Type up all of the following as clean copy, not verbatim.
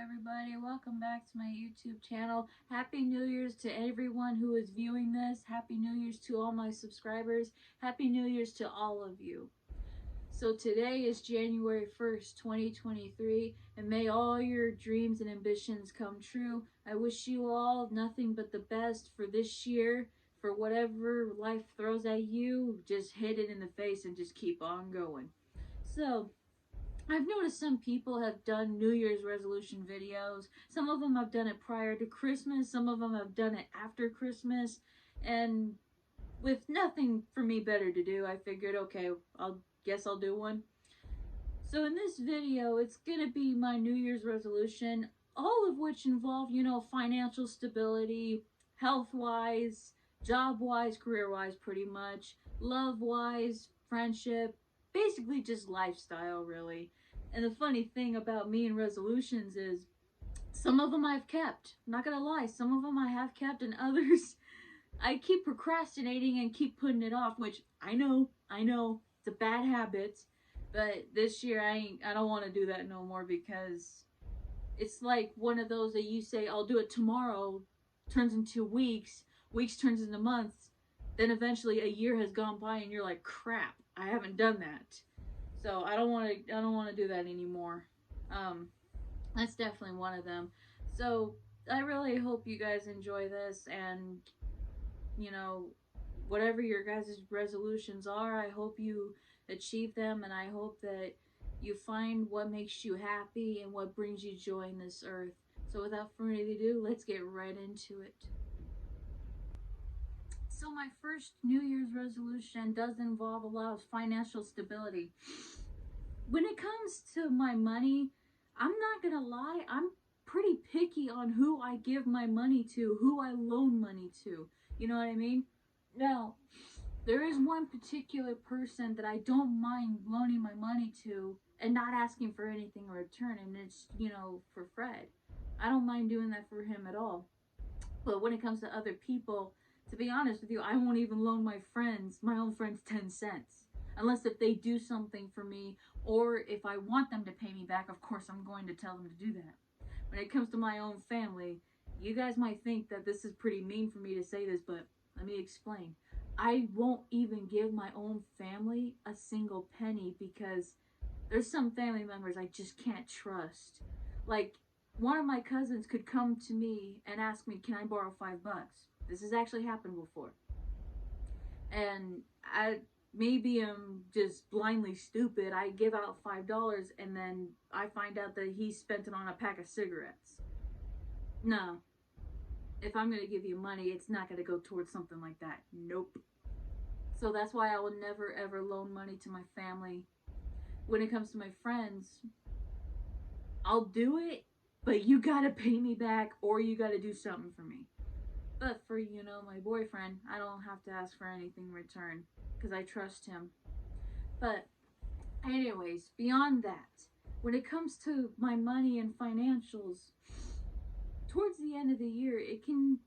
everybody. Welcome back to my YouTube channel. Happy New Year's to everyone who is viewing this. Happy New Year's to all my subscribers. Happy New Year's to all of you. So today is January 1st, 2023, and may all your dreams and ambitions come true. I wish you all nothing but the best for this year. For whatever life throws at you, just hit it in the face and just keep on going. So, I've noticed some people have done New Year's resolution videos. Some of them have done it prior to Christmas. Some of them have done it after Christmas. And with nothing for me better to do, I figured, okay, I'll do one. So in this video, it's going to be my New Year's resolution, all of which involve, financial stability, health-wise, job-wise, career-wise pretty much, love-wise, friendship, basically just lifestyle, really. And the funny thing about me and resolutions is some of them I've kept. I'm not gonna lie, some of them I have kept, and others I keep procrastinating and keep putting it off, which I know, it's a bad habit. But this year I don't want to do that no more, because it's like one of those that you say I'll do it tomorrow, turns into weeks, weeks turns into months, then eventually a year has gone by and you're like, crap, I haven't done that. So I don't want to do that anymore. That's definitely one of them. So I really hope you guys enjoy this, and whatever your guys' resolutions are, I hope you achieve them, and I hope that you find what makes you happy and what brings you joy in this earth. So without further ado, let's get right into it. So my first New Year's resolution does involve a lot of financial stability. When it comes to my money, I'm not gonna lie, I'm pretty picky on who I give my money to, who I loan money to. You know what I mean? Now, there is one particular person that I don't mind loaning my money to and not asking for anything in return, and it's, for Fred. I don't mind doing that for him at all. But when it comes to other people, to be honest with you, I won't even loan my own friends 10 cents. Unless if they do something for me, or if I want them to pay me back, of course I'm going to tell them to do that. When it comes to my own family, you guys might think that this is pretty mean for me to say this, but let me explain. I won't even give my own family a single penny, because there's some family members I just can't trust. Like, one of my cousins could come to me and ask me, can I borrow $5? This has actually happened before. And maybe I'm just blindly stupid. I give out $5 and then I find out that he spent it on a pack of cigarettes. No. If I'm going to give you money, it's not going to go towards something like that. Nope. So that's why I will never ever loan money to my family. When it comes to my friends, I'll do it, but you got to pay me back, or you got to do something for me. But for, my boyfriend, I don't have to ask for anything in return, because I trust him. But anyways, beyond that, when it comes to my money and financials, towards the end of the year, it can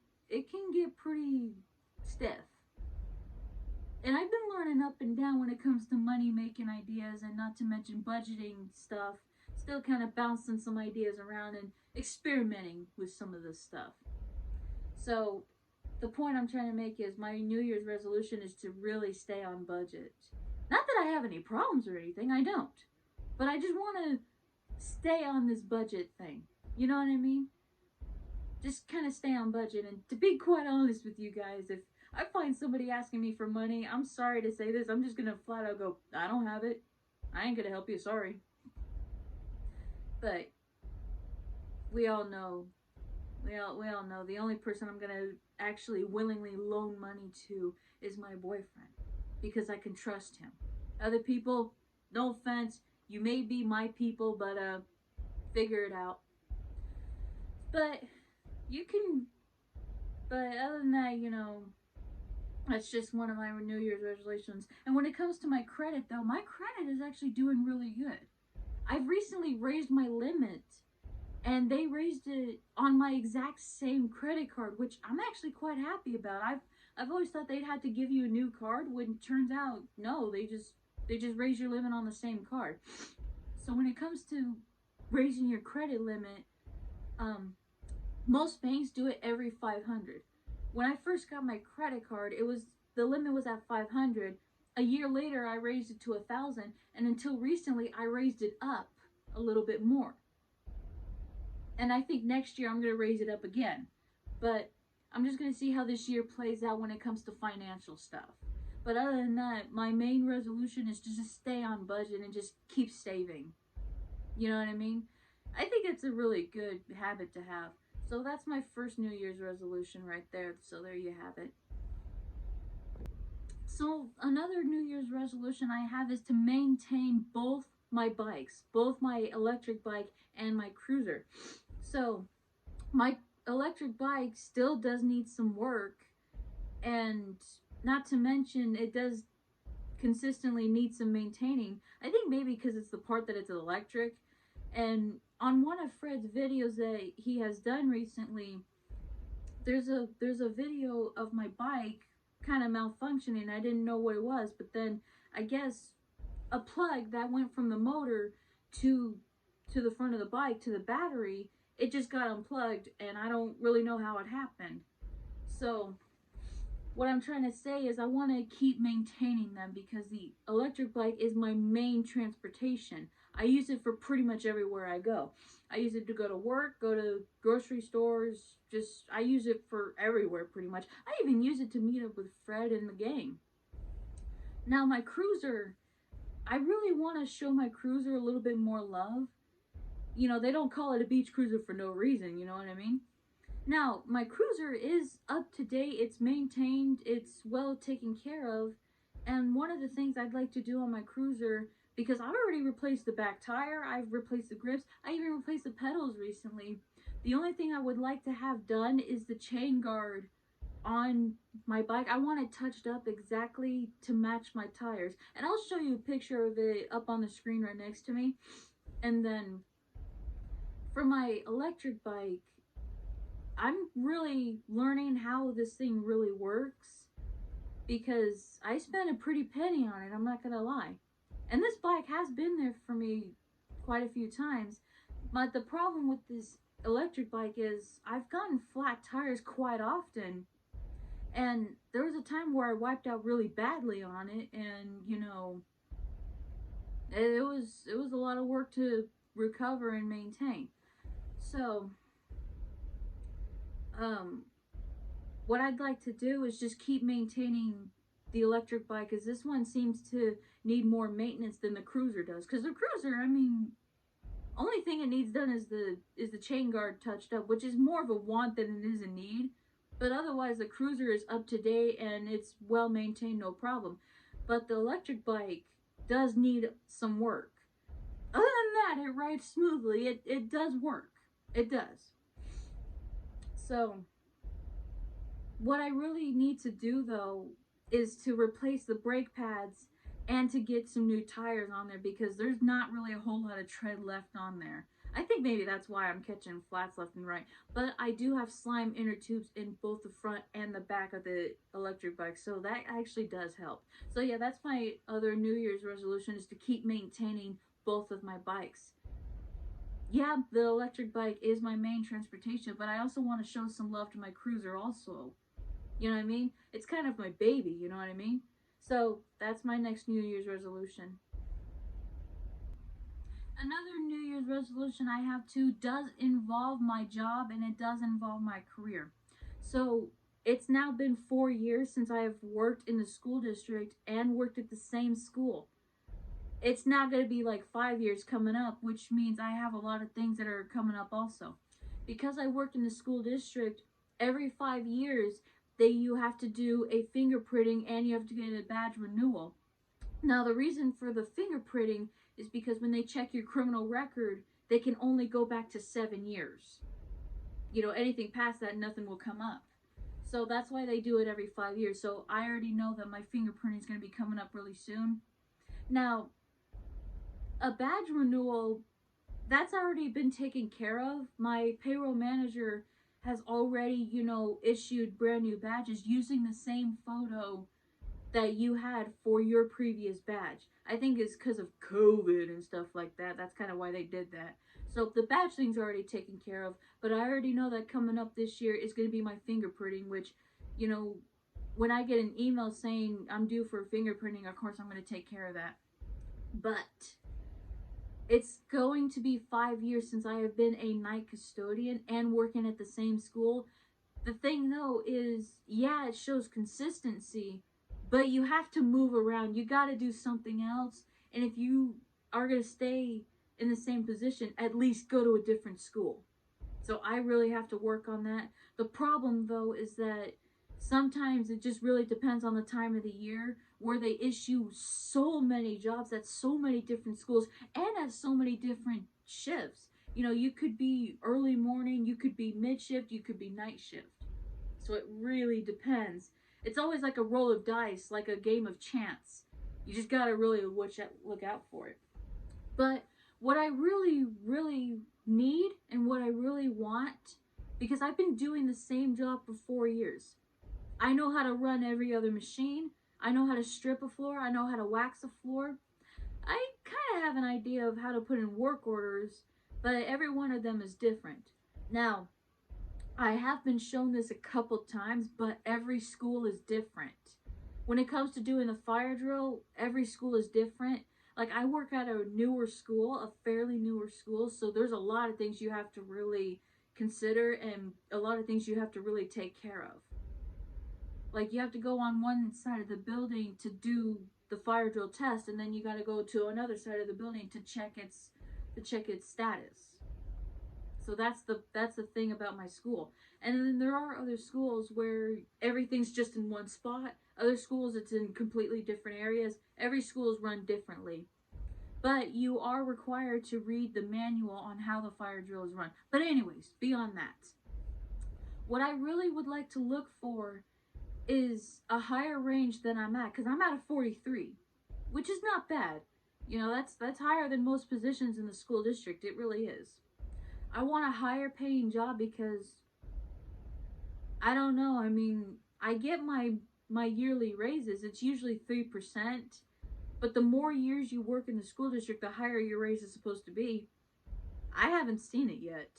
get pretty stiff. And I've been learning up and down when it comes to money making ideas, and not to mention budgeting stuff. Still kind of bouncing some ideas around and experimenting with some of this stuff. So the point I'm trying to make is my New Year's resolution is to really stay on budget. Not that I have any problems or anything, I don't. But I just want to stay on this budget thing. You know what I mean? Just kind of stay on budget. And to be quite honest with you guys, if I find somebody asking me for money, I'm sorry to say this, I'm just going to flat out go, I don't have it. I ain't going to help you, sorry. But we all know the only person I'm going to actually willingly loan money to is my boyfriend, because I can trust him. Other people, no offense, you may be my people, but figure it out. But other than that, that's just one of my New Year's resolutions. And when it comes to my credit, though, my credit is actually doing really good. I've recently raised my limit, and they raised it on my exact same credit card, which I'm actually quite happy about. I've always thought they'd have to give you a new card, when it turns out, no, they just raise your limit on the same card. So when it comes to raising your credit limit, Most banks do it every 500. When I first got my credit card, the limit was at 500. A year later, I raised it to 1,000, and until recently, I raised it up a little bit more. And I think next year I'm going to raise it up again. But I'm just going to see how this year plays out when it comes to financial stuff. But other than that, my main resolution is to just stay on budget and just keep saving. You know what I mean? I think it's a really good habit to have. So that's my first New Year's resolution right there. So there you have it. So another New Year's resolution I have is to maintain both my bikes, both my electric bike and my cruiser. So my electric bike still does need some work, and not to mention it does consistently need some maintaining. I think maybe because it's the part that it's electric. And on one of Fred's videos that he has done recently, there's a video of my bike kind of malfunctioning. I didn't know what it was, but then I guess a plug that went from the motor to the front of the bike to the battery, it just got unplugged, and I don't really know how it happened. So what I'm trying to say is I want to keep maintaining them because the electric bike is my main transportation. I use it for pretty much everywhere I go. I use it to go to work, go to grocery stores, I use it for everywhere pretty much. I even use it to meet up with Fred and the gang. Now my cruiser, I really want to show my cruiser a little bit more love. You know, they don't call it a beach cruiser for no reason, you know what I mean? Now, my cruiser is up to date, it's maintained, it's well taken care of, and one of the things I'd like to do on my cruiser, because I've already replaced the back tire, I've replaced the grips, I even replaced the pedals recently. The only thing I would like to have done is the chain guard on my bike. I want it touched up exactly to match my tires, and I'll show you a picture of it up on the screen right next to me. And then for my electric bike, I'm really learning how this thing really works because I spent a pretty penny on it, I'm not gonna lie. And this bike has been there for me quite a few times, but the problem with this electric bike is I've gotten flat tires quite often, and there was a time where I wiped out really badly on it, and you know, it was a lot of work to recover and maintain. So what I'd like to do is just keep maintaining the electric bike, because this one seems to need more maintenance than the cruiser does. Because the cruiser, I mean, only thing it needs done is the chain guard touched up, which is more of a want than it is a need. But otherwise, the cruiser is up to date and it's well maintained, no problem. But the electric bike does need some work. Other than that, it rides smoothly. It does work. It does. So what I really need to do though is to replace the brake pads and to get some new tires on there, because there's not really a whole lot of tread left on there. I think maybe that's why I'm catching flats left and right. But I do have slime inner tubes in both the front and the back of the electric bike, so that actually does help. So yeah, that's my other New Year's resolution, is to keep maintaining both of my bikes. Yeah, the electric bike is my main transportation, but I also want to show some love to my cruiser also. You know what I mean? It's kind of my baby, you know what I mean? So that's my next New Year's resolution. Another New Year's resolution I have too does involve my job, and it does involve my career. So it's now been 4 years since I have worked in the school district and worked at the same school. It's not going to be like 5 years coming up, which means I have a lot of things that are coming up also. Because I worked in the school district, every 5 years, you have to do a fingerprinting and you have to get a badge renewal. Now, the reason for the fingerprinting is because when they check your criminal record, they can only go back to 7 years. You know, anything past that, nothing will come up. So that's why they do it every 5 years. So I already know that my fingerprinting is going to be coming up really soon. Now, a badge renewal, that's already been taken care of. My payroll manager has already, you know, issued brand new badges using the same photo that you had for your previous badge. I think it's because of COVID and stuff like that. That's kind of why they did that. So the badge thing's already taken care of, but I already know that coming up this year is going to be my fingerprinting, which, you know, when I get an email saying I'm due for fingerprinting, of course I'm going to take care of that. But it's going to be 5 years since I have been a night custodian and working at the same school. The thing though is, yeah, it shows consistency, but you have to move around. You got to do something else. And if you are going to stay in the same position, at least go to a different school. So I really have to work on that. The problem though is that sometimes it just really depends on the time of the year where they issue so many jobs at so many different schools and at so many different shifts. You know, you could be early morning, you could be mid shift, you could be night shift. So it really depends. It's always like a roll of dice, like a game of chance. You just gotta really look out for it. But what I really, really need and what I really want, because I've been doing the same job for 4 years. I know how to run every other machine. I know how to strip a floor. I know how to wax a floor. I kind of have an idea of how to put in work orders, but every one of them is different. Now, I have been shown this a couple times, but every school is different. When it comes to doing the fire drill, every school is different. Like, I work at a newer school, a fairly newer school, so there's a lot of things you have to really consider and a lot of things you have to really take care of. Like, you have to go on one side of the building to do the fire drill test, and then you got to go to another side of the building to check its status. So that's the thing about my school. And then there are other schools where everything's just in one spot. Other schools it's in completely different areas. Every school is run differently. But you are required to read the manual on how the fire drill is run. But anyways, beyond that, what I really would like to look for is a higher range than I'm at, because I'm at a 43, which is not bad. You know, that's higher than most positions in the school district. It really is. I want a higher paying job because I don't know. I mean, I get my yearly raises. It's usually 3%, but the more years you work in the school district, the higher your raise is supposed to be. I haven't seen it yet.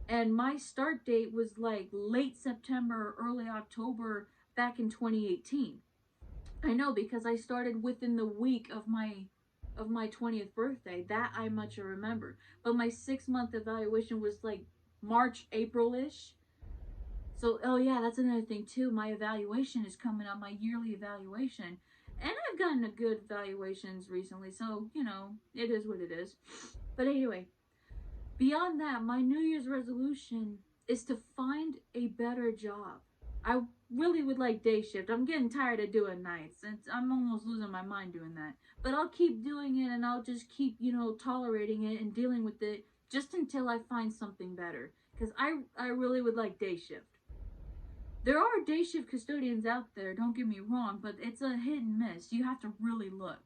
And my start date was like late September, early October back in 2018. I know, because I started within the week of my 20th birthday. That I much remember. But my 6-month evaluation was like March, April-ish. So, oh yeah, that's another thing too. My evaluation is coming up, my yearly evaluation. And I've gotten a good evaluations recently, so, you know, it is what it is. But anyway, beyond that, my New Year's resolution is to find a better job. I really would like day shift. I'm getting tired of doing nights. I'm almost losing my mind doing that. But I'll keep doing it, and I'll just keep, you know, tolerating it and dealing with it just until I find something better. Because I really would like day shift. There are day shift custodians out there, don't get me wrong, but it's a hit and miss. You have to really look.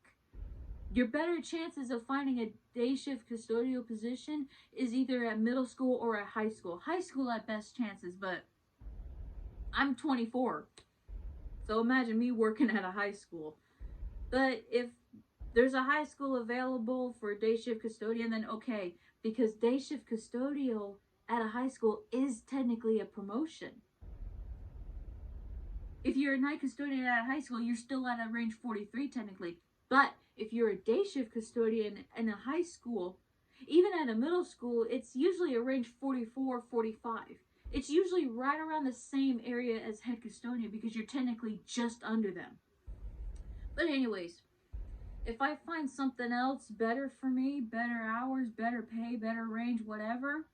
Your better chances of finding a day shift custodial position is either at middle school or at high school. High school at best chances, but I'm 24. So imagine me working at a high school. But if there's a high school available for a day shift custodian, then okay. Because day shift custodial at a high school is technically a promotion. If you're a night custodian at a high school, you're still at a range 43 technically. But if you're a day shift custodian in a high school, even at a middle school, it's usually a range 44, 45. It's usually right around the same area as head custodian because you're technically just under them. But anyways, if I find something else better for me, better hours, better pay, better range, whatever,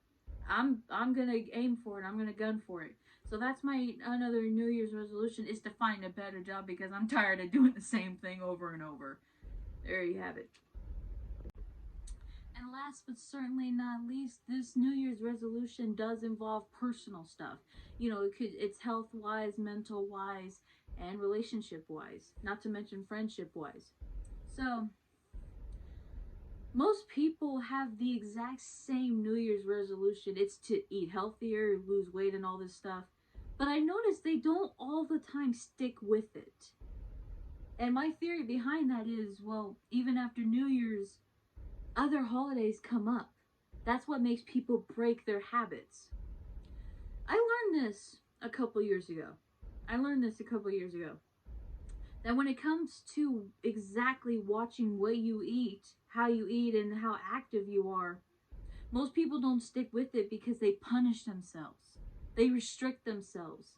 I'm gonna aim for it. I'm gonna gun for it. So that's my another New Year's resolution, is to find a better job because I'm tired of doing the same thing over and over. There you have it. And last but certainly not least, this New Year's resolution does involve personal stuff. You know, it's health wise, mental wise, and relationship wise, not to mention friendship wise. So most people have the exact same New Year's resolution. It's to eat healthier, lose weight, and all this stuff. But I notice they don't all the time stick with it. And my theory behind that is, well, even after New Year's, other holidays come up. That's what makes people break their habits. I learned this a couple years ago. That when it comes to exactly watching what you eat, how you eat, and how active you are, most people don't stick with it because they punish themselves. They restrict themselves.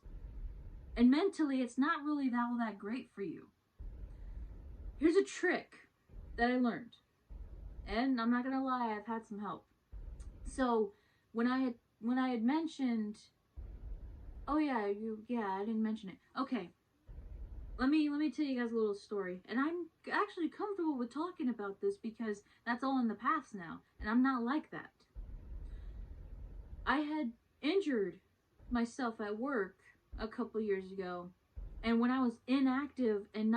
And mentally, it's not really all that great for you. Here's a trick that I learned. And I'm not going to lie, I've had some help. So, when I had mentioned, oh yeah, I didn't mention it. Okay. Let me tell you guys a little story. And I'm actually comfortable with talking about this because that's all in the past now, and I'm not like that. I had injured myself at work a couple years ago, and when I was inactive and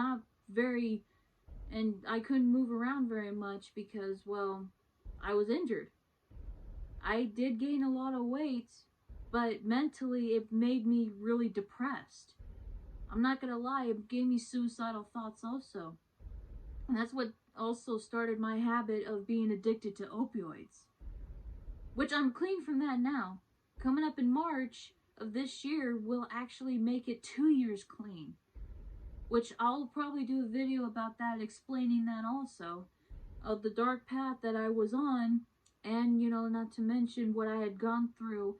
I couldn't move around very much because, well, I was injured. I did gain a lot of weight, but mentally it made me really depressed. I'm not gonna lie, it gave me suicidal thoughts also. And that's what also started my habit of being addicted to opioids. Which I'm clean from that now. Coming up in March of this year will actually make it 2 years clean. Which I'll probably do a video about that, explaining that also. Of the dark path that I was on, and, not to mention what I had gone through,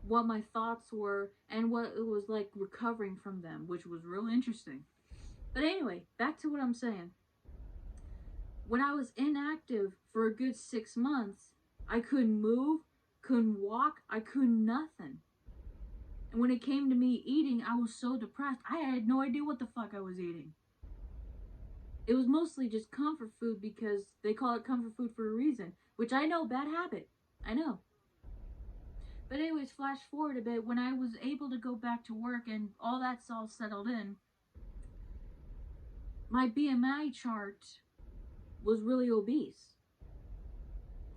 what my thoughts were, and what it was like recovering from them, which was real interesting. But anyway, back to what I'm saying. When I was inactive for a good 6 months, I couldn't move, couldn't walk, I couldn't nothing. And when it came to me eating, I was so depressed, I had no idea what the fuck I was eating. It was mostly just comfort food because they call it comfort food for a reason, which I know, bad habit, I know. But anyways, flash forward a bit, when I was able to go back to work and all that's all settled in, my BMI chart was really obese.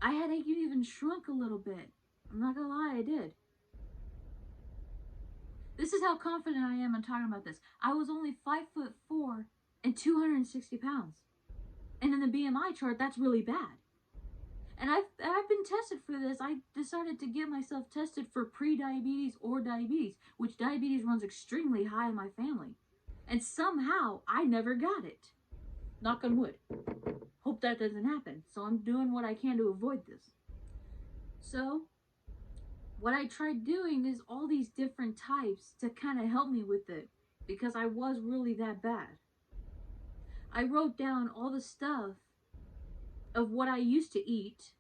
I had even shrunk a little bit. I'm not gonna lie, I did. This is how confident I am in talking about this. I was only 5'4" and 260 pounds. And in the BMI chart, that's really bad. And I've been tested for this. I decided to get myself tested for pre-diabetes or diabetes, which diabetes runs extremely high in my family. And somehow, I never got it. Knock on wood. Hope that doesn't happen. So I'm doing what I can to avoid this. So, what I tried doing is all these different types to kind of help me with it, because I was really that bad. I wrote down all the stuff of what I used to eat,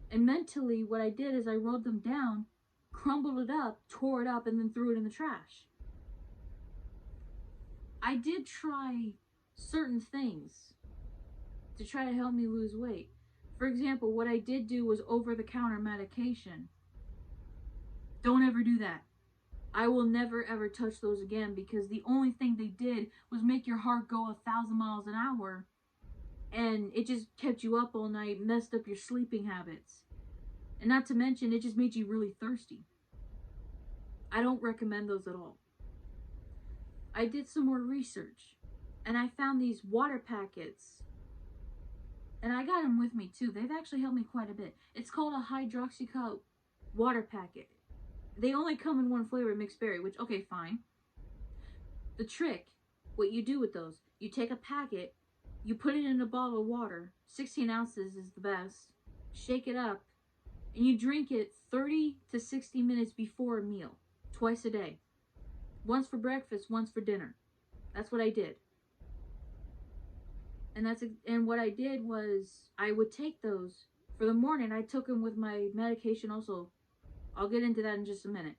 and mentally what I did is I wrote them down, crumbled it up, tore it up, and then threw it in the trash. I did try certain things to try to help me lose weight. For example, what I did do was over-the-counter medication. Don't ever do that. I will never ever touch those again, because the only thing they did was make your heart go 1,000 miles an hour, and it just kept you up all night, messed up your sleeping habits. And not to mention, it just made you really thirsty. I don't recommend those at all. I did some more research, and I found these water packets, and I got them with me too. They've actually helped me quite a bit. It's called a hydroxycut water packet. They only come in one flavor, mixed berry, which, okay, fine. The trick, what you do with those, you take a packet, you put it in a bottle of water, 16 ounces is the best, shake it up, and you drink it 30 to 60 minutes before a meal, twice a day. Once for breakfast, once for dinner. That's what I did. And what I did was, I would take those. For the morning, I took them with my medication also. I'll get into that in just a minute.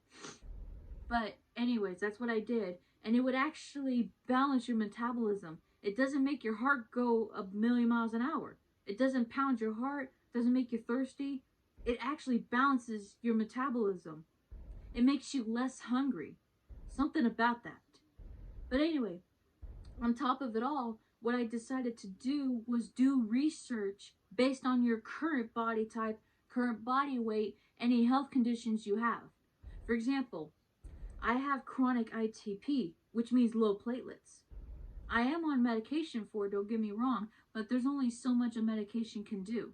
But anyways, that's what I did. And it would actually balance your metabolism. It doesn't make your heart go 1,000,000 miles an hour. It doesn't pound your heart, doesn't make you thirsty. It actually balances your metabolism. It makes you less hungry. Something about that. But anyway, on top of it all, what I decided to do was do research based on your current body type, current body weight, any health conditions you have. For example, I have chronic ITP, which means low platelets. I am on medication for it, don't get me wrong, but there's only so much a medication can do.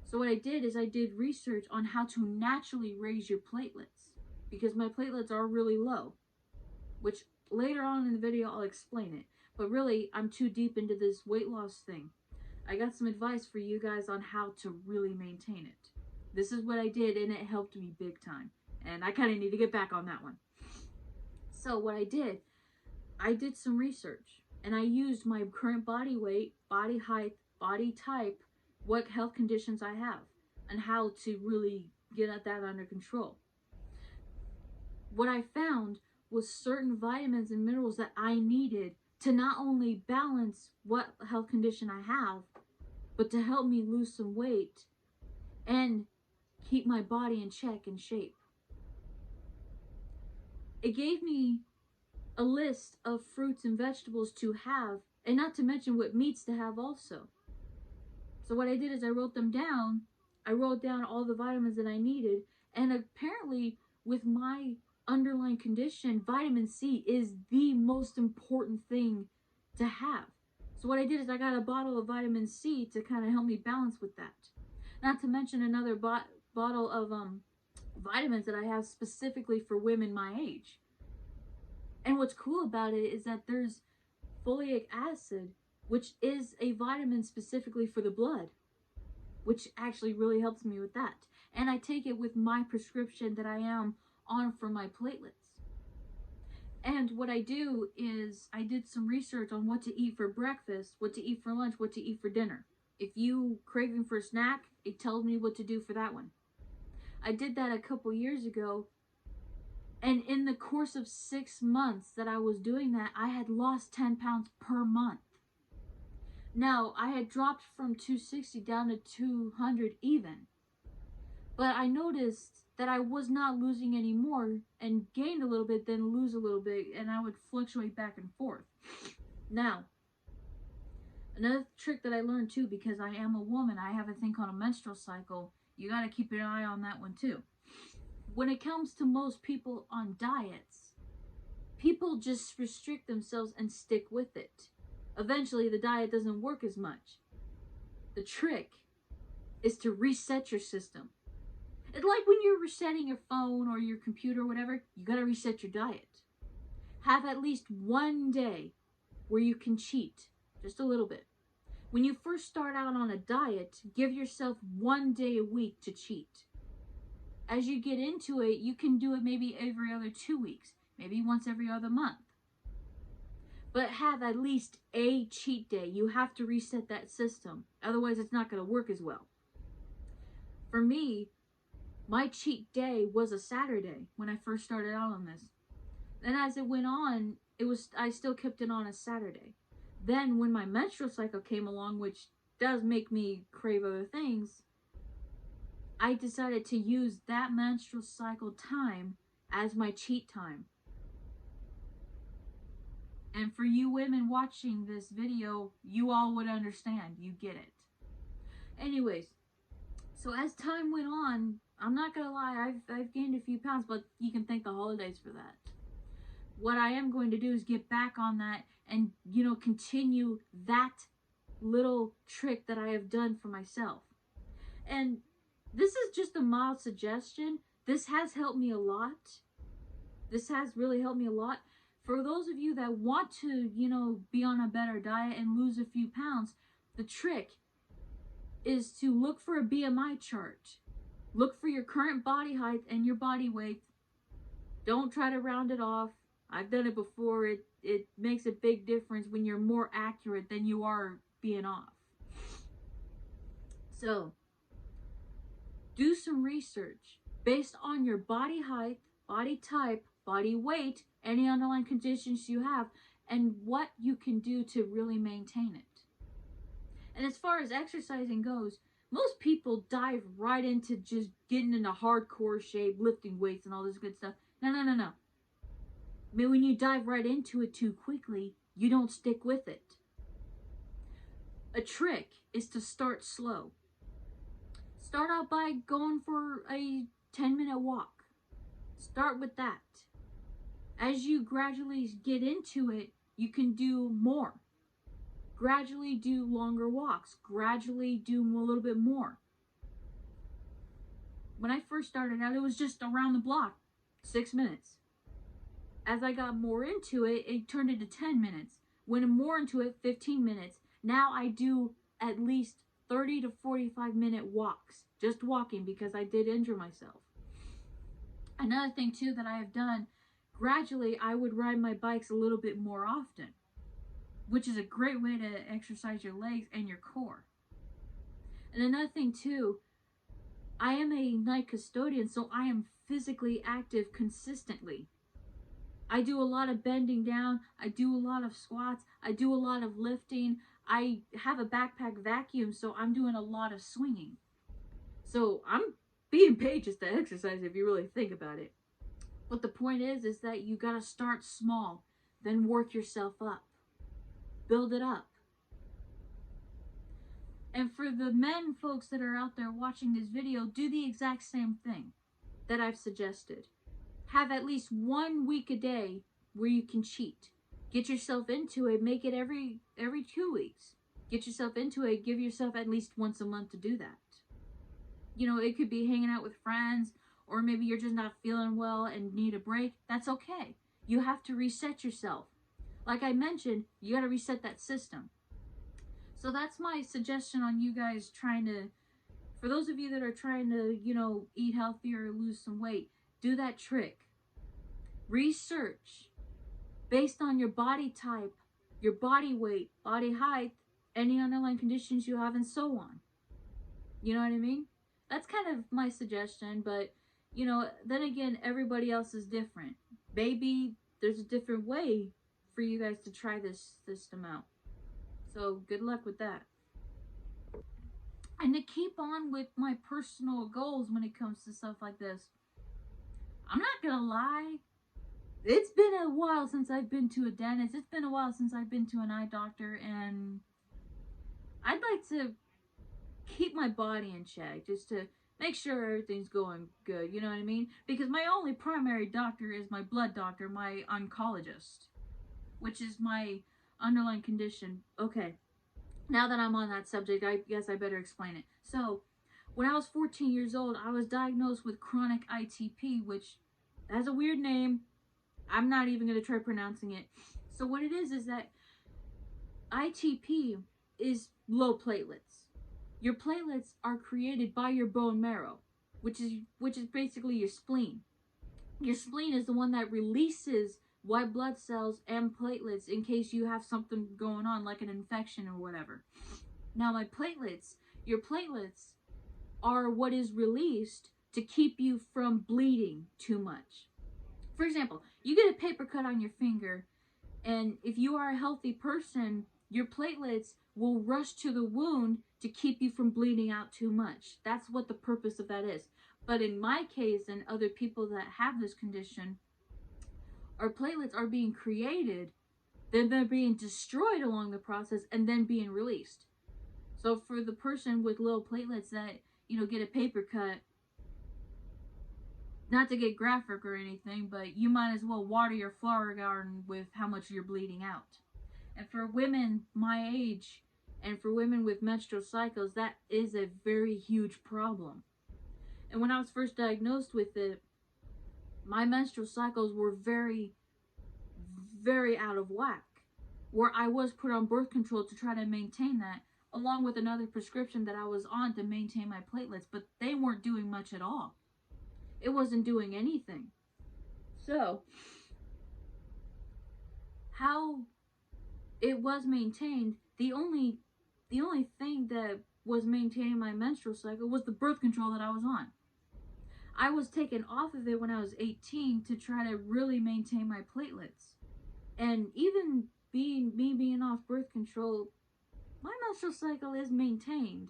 So what I did is I did research on how to naturally raise your platelets, because my platelets are really low, which later on in the video I'll explain it. But really, I'm too deep into this weight loss thing. I got some advice for you guys on how to really maintain it. This is what I did, and it helped me big time. And I kind of need to get back on that one. So what I did some research, and I used my current body weight, body height, body type, what health conditions I have, and how to really get that under control. What I found was certain vitamins and minerals that I needed to not only balance what health condition I have, but to help me lose some weight and keep my body in check and shape. It gave me a list of fruits and vegetables to have, and not to mention what meats to have also. So what I did is I wrote them down. I wrote down all the vitamins that I needed, and apparently with my underlying condition, vitamin C is the most important thing to have. So what I did is I got a bottle of vitamin C to kind of help me balance with that. Not to mention another bottle of vitamins that I have specifically for women my age. And what's cool about it is that there's folic acid, which is a vitamin specifically for the blood, which actually really helps me with that. And I take it with my prescription that I am on for my platelets. And what I do is I did some research on what to eat for breakfast, what to eat for lunch, what to eat for dinner. If you craving for a snack, it tells me what to do for that one. I did that a couple years ago, and in the course of 6 months that I was doing that, I had lost 10 pounds per month. Now, I had dropped from 260 down to 200 even. But I noticed that I was not losing any more, and gained a little bit, then lose a little bit, and I would fluctuate back and forth. Now, another trick that I learned too, because I am a woman, I have a thing called a menstrual cycle. You got to keep an eye on that one too. When it comes to most people on diets, people just restrict themselves and stick with it. Eventually, the diet doesn't work as much. The trick is to reset your system. It's like when you're resetting your phone or your computer or whatever, you got to reset your diet. Have at least one day where you can cheat, just a little bit. When you first start out on a diet, give yourself one day a week to cheat. As you get into it, you can do it maybe every other 2 weeks, maybe once every other month. But have at least a cheat day. You have to reset that system. Otherwise, it's not going to work as well. For me, my cheat day was a Saturday when I first started out on this. Then as it went on, I still kept it on a Saturday. Then when my menstrual cycle came along, which does make me crave other things, I decided to use that menstrual cycle time as my cheat time. And for you women watching this video, you all would understand. You get it. Anyways, so as time went on, I'm not gonna lie, I've gained a few pounds, but you can thank the holidays for that. What I am going to do is get back on that and, continue that little trick that I have done for myself. And this is just a mild suggestion. This has helped me a lot. This has really helped me a lot. For those of you that want to, be on a better diet and lose a few pounds, the trick is to look for a BMI chart. Look for your current body height and your body weight. Don't try to round it off. I've done it before. It makes a big difference when you're more accurate than you are being off. So, do some research based on your body height, body type, body weight, any underlying conditions you have, and what you can do to really maintain it. And as far as exercising goes, most people dive right into just getting into hardcore shape, lifting weights and all this good stuff. No. I mean, when you dive right into it too quickly, you don't stick with it. A trick is to start slow. Start out by going for a 10-minute walk. Start with that. As you gradually get into it, you can do more. Gradually do longer walks. Gradually do a little bit more. When I first started out, it was just around the block, 6 minutes. As I got more into it, it turned into 10 minutes. When more into it, 15 minutes. Now I do at least 30 to 45-minute walks. Just walking, because I did injure myself. Another thing too that I have done, gradually I would ride my bikes a little bit more often, which is a great way to exercise your legs and your core. And another thing too, I am a night custodian, so I am physically active consistently. I do a lot of bending down, I do a lot of squats, I do a lot of lifting. I have a backpack vacuum, so I'm doing a lot of swinging. So I'm being paid just to exercise if you really think about it. But the point is that you gotta start small, then work yourself up. Build it up. And for the men folks that are out there watching this video, do the exact same thing that I've suggested. Have at least 1 week a day where you can cheat. Get yourself into it. Make it every 2 weeks. Get yourself into it. Give yourself at least once a month to do that. You know, it could be hanging out with friends, or maybe you're just not feeling well and need a break. That's okay. You have to reset yourself. Like I mentioned, you got to reset that system. So that's my suggestion on you guys trying to, for those of you that are trying to, you know, eat healthier or lose some weight, do that trick. Research based on your body type, your body weight, body height, any underlying conditions you have, and so on. You know what I mean? That's kind of my suggestion, but, you know, then again, everybody else is different. Maybe there's a different way for you guys to try this system out. So good luck with that. And to keep on with my personal goals when it comes to stuff like this, I'm not gonna lie, it's been a while since I've been to a dentist. It's been a while since I've been to an eye doctor, and I'd like to keep my body in check, just to make sure everything's going good, you know what I mean? Because my only primary doctor is my blood doctor, my oncologist, which is my underlying condition. Okay, now that I'm on that subject, I guess I better explain it. So, when I was 14 years old, I was diagnosed with chronic ITP, which has a weird name. I'm not even going to try pronouncing it. So what it is that ITP is low platelets. Your platelets are created by your bone marrow, which is basically your spleen. Your spleen is the one that releases white blood cells and platelets in case you have something going on, like an infection or whatever. Now, your platelets are what is released to keep you from bleeding too much. For example, you get a paper cut on your finger, and if you are a healthy person, your platelets will rush to the wound to keep you from bleeding out too much. That's what the purpose of that is. But in my case and other people that have this condition, our platelets are being created, then they're being destroyed along the process, and then being released. So for the person with low platelets that, you know, get a paper cut, not to get graphic or anything, but you might as well water your flower garden with how much you're bleeding out. And for women my age, and for women with menstrual cycles, that is a very huge problem. And when I was first diagnosed with it, my menstrual cycles were very, very out of whack, where I was put on birth control to try to maintain that, along with another prescription that I was on to maintain my platelets, but they weren't doing much at all. It wasn't doing anything. So, how it was maintained, the only thing that was maintaining my menstrual cycle was the birth control that I was on. I was taken off of it when I was 18 to try to really maintain my platelets. And even being off birth control, my menstrual cycle is maintained.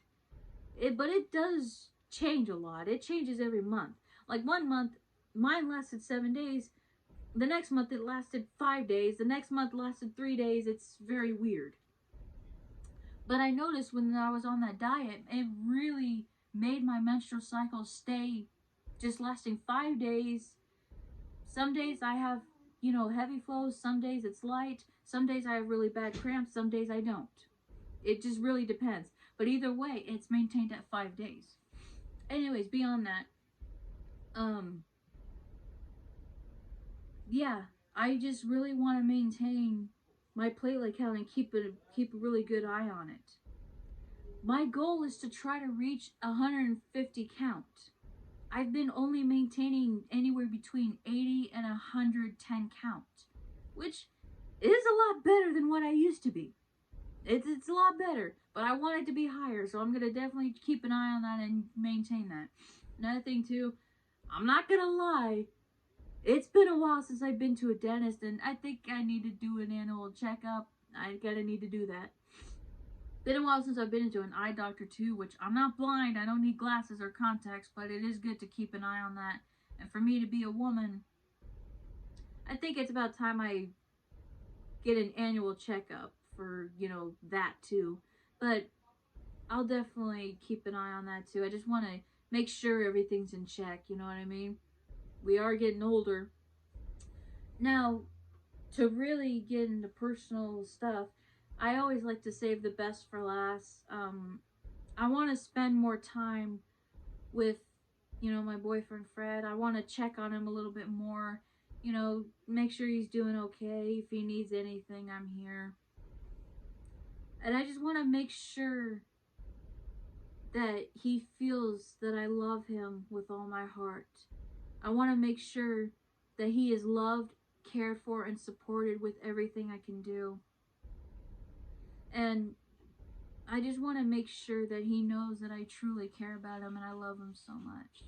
But it does change a lot. It changes every month. Like 1 month, mine lasted 7 days. The next month it lasted 5 days. The next month lasted 3 days. It's very weird. But I noticed when I was on that diet, it really made my menstrual cycle stay just lasting 5 days. Some days I have, you know, heavy flows. Some days it's light. Some days I have really bad cramps, some days I don't. It just really depends. But either way, it's maintained at 5 days. Anyways, beyond that, yeah, I just really want to maintain my platelet count and keep a really good eye on it. My goal is to try to reach 150 count. I've been only maintaining anywhere between 80 and 110 count, which is a lot better than what I used to be. It's a lot better, but I want it to be higher, so I'm going to definitely keep an eye on that and maintain that. Another thing too, I'm not going to lie, it's been a while since I've been to a dentist, and I think I need to do an annual checkup. I gotta need to do that. Been a while since I've been into an eye doctor too, which I'm not blind, I don't need glasses or contacts, but it is good to keep an eye on that. And for me to be a woman, I think it's about time I get an annual checkup for, that too. But I'll definitely keep an eye on that too. I just want to make sure everything's in check, you know what I mean? We are getting older. Now, to really get into personal stuff, I always like to save the best for last. I want to spend more time with, my boyfriend Fred. I want to check on him a little bit more. Make sure he's doing okay. If he needs anything, I'm here. And I just want to make sure that he feels that I love him with all my heart. I want to make sure that he is loved, cared for, and supported with everything I can do. And I just want to make sure that he knows that I truly care about him and I love him so much.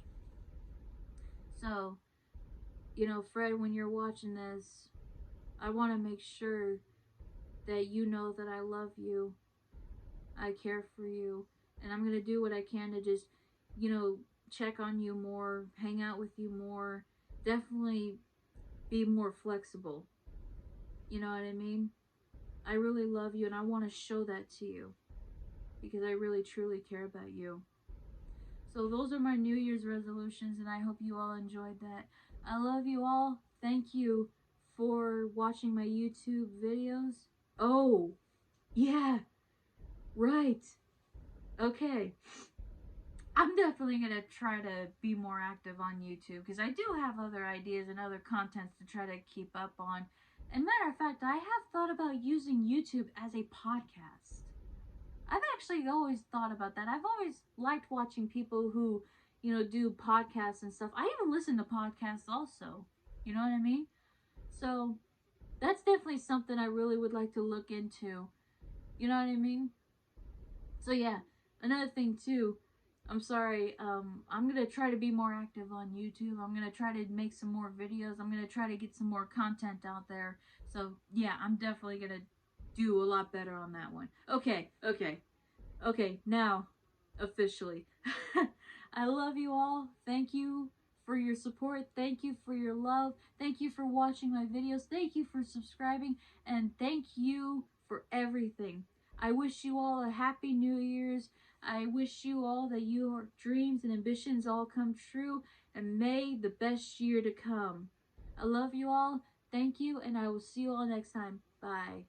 So, Fred, when you're watching this, I want to make sure that you know that I love you, I care for you, and I'm going to do what I can to just, check on you more, hang out with you more, definitely be more flexible. You know what I mean? I really love you and I want to show that to you because I really truly care about you. So those are my New Year's resolutions and I hope you all enjoyed that. I love you all. Thank you for watching my YouTube videos. Oh, yeah, right. Okay. I'm definitely going to try to be more active on YouTube because I do have other ideas and other contents to try to keep up on. And matter of fact, I have thought about using YouTube as a podcast. I've actually always thought about that. I've always liked watching people who, do podcasts and stuff. I even listen to podcasts also. You know what I mean? So that's definitely something I really would like to look into. You know what I mean? So yeah, another thing too, I'm sorry, I'm going to try to be more active on YouTube. I'm going to try to make some more videos. I'm going to try to get some more content out there. So, yeah, I'm definitely going to do a lot better on that one. Okay, now, officially. I love you all. Thank you for your support. Thank you for your love. Thank you for watching my videos. Thank you for subscribing. And thank you for everything. I wish you all a happy New Year's. I wish you all that your dreams and ambitions all come true, and may the best year to come. I love you all. Thank you, and I will see you all next time. Bye.